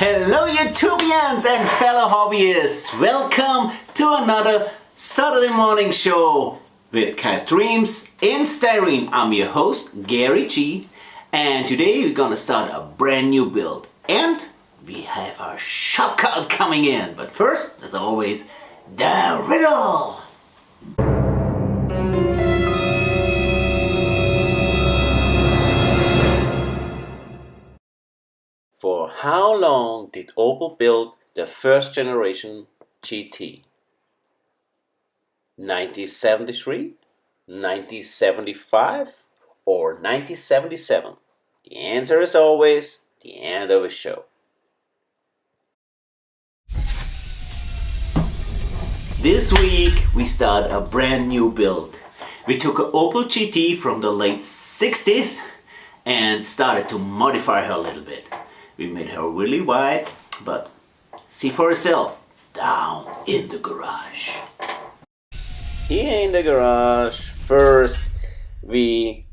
Hello YouTubians and fellow hobbyists! Welcome to another Saturday morning show with Cat Dreams in Styrene. I'm your host Gary G, and today we're gonna start a brand new build and we have our shop card coming in. But first, as always, the riddle! For how long did Opel build the first generation GT? 1973, 1975, or 1977? The answer is always the end of the show. This week we start a brand new build. We took an Opel GT from the late 60s and started to modify her a little bit. We made her really wide, but see for yourself, down in the garage. Here in the garage, first we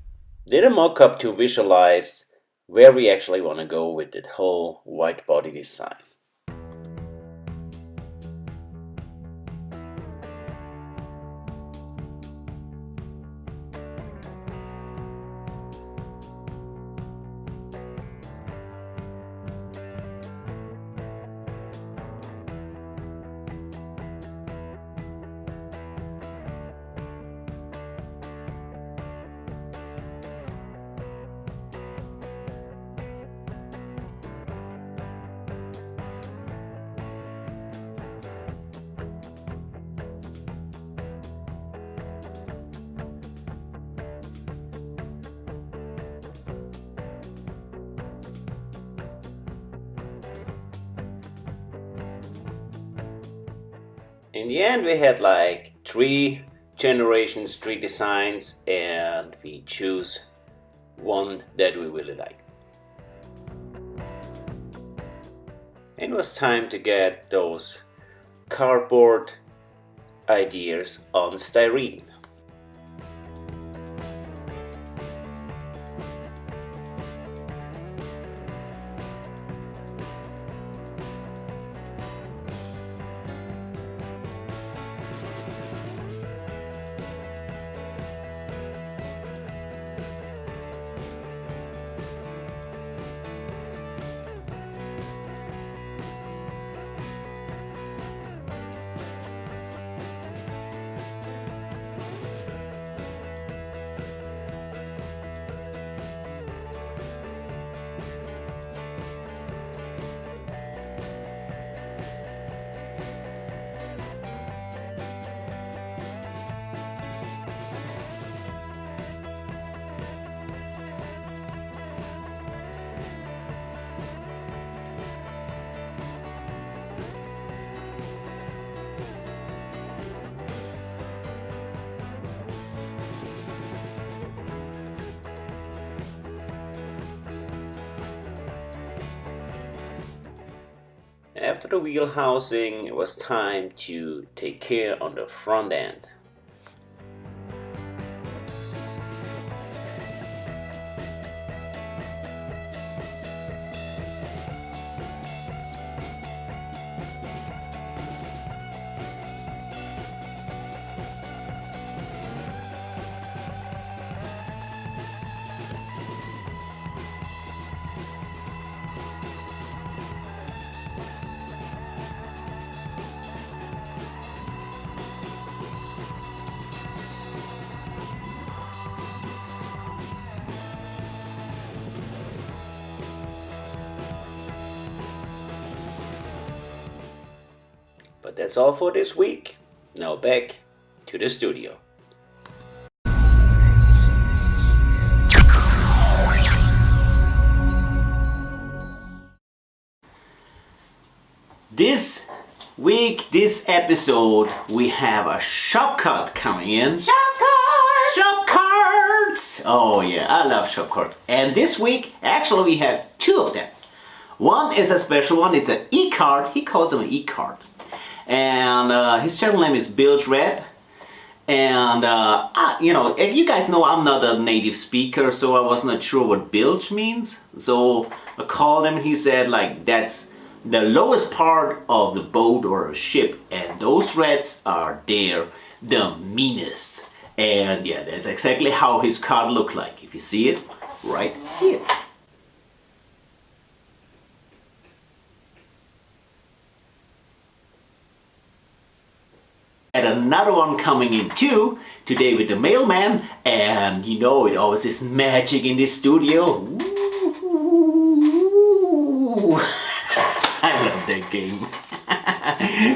did a mock-up to visualize where we actually want to go with that whole wide body design. In the end, we had like 3 generations, 3 designs, and we choose one that we really like. It was time to get those cardboard ideas on styrene. After the wheel housing, it was time to take care on the front end. But that's all for this week. Now back to the studio. This week, this episode, we have a shop card coming in. Shop cards! Shop cards! Oh yeah, I love shop cards. And this week, actually we have 2 of them. One is a special one, it's an e-card. He calls them an e-card. And his channel name is Bilge Red. And you know, you guys know I'm not a native speaker, so I was not sure what bilge means. So I called him and he said like that's the lowest part of the boat or a ship, and those reds are there the meanest. And yeah, that's exactly how his card looked like, if you see it right here. And another one coming in too, today with the mailman, and you know it always is magic in this studio. Ooh. I love that game.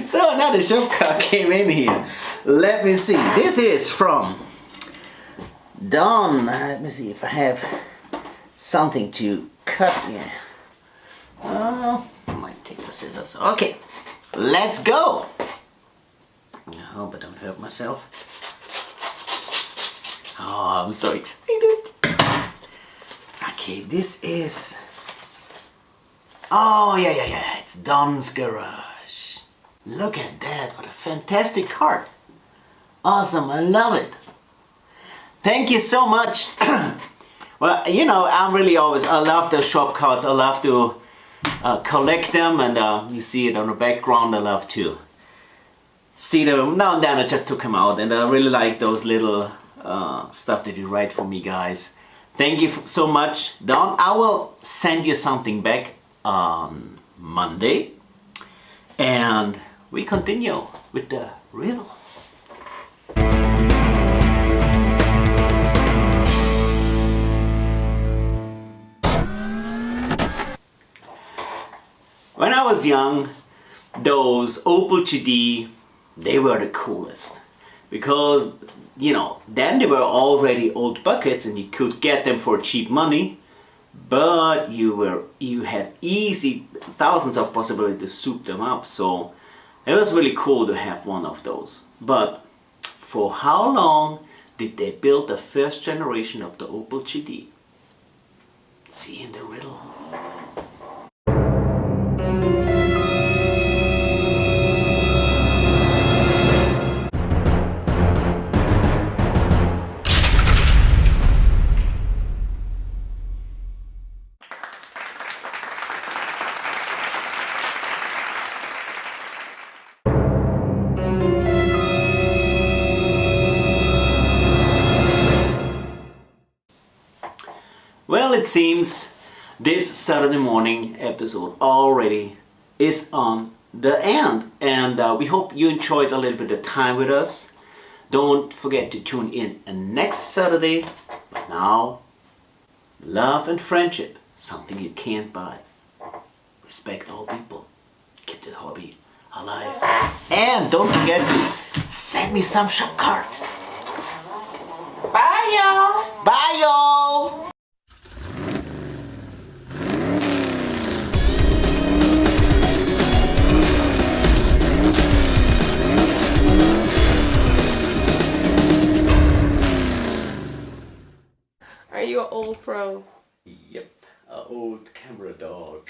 So another shop car came in here. Let me see, this is from Don. Let me see if I have something to cut here. Oh, I might take the scissors. Okay, let's go. I hope I don't hurt myself. Oh, I'm so excited. Okay, this is... Oh, yeah. It's Don's Garage. Look at that. What a fantastic card. Awesome. I love it. Thank you so much. Well, you know, I love the shop cards. I love to collect them, and you see it on the background. I love to see them. Now and then I just took them out, and I really like those little stuff that you write for me, guys. Thank you so much, Don. I will send you something back on Monday, and we continue with the riddle. When I was young, those Opel GT, they were the coolest, because you know, then they were already old buckets and you could get them for cheap money, but you had easy thousands of possibilities to soup them up. So it was really cool to have one of those. But for how long did they build the first generation of the Opel GT? See in the riddle. Well, it seems this Saturday morning episode already is on the end, and we hope you enjoyed a little bit of time with us. Don't forget to tune in next Saturday. But now, love and friendship, something you can't buy. Respect all people. Keep the hobby alive. And don't forget to send me some shop cards. Bye, y'all. Bye, y'all. Are you an old pro? Yep, an old camera dog.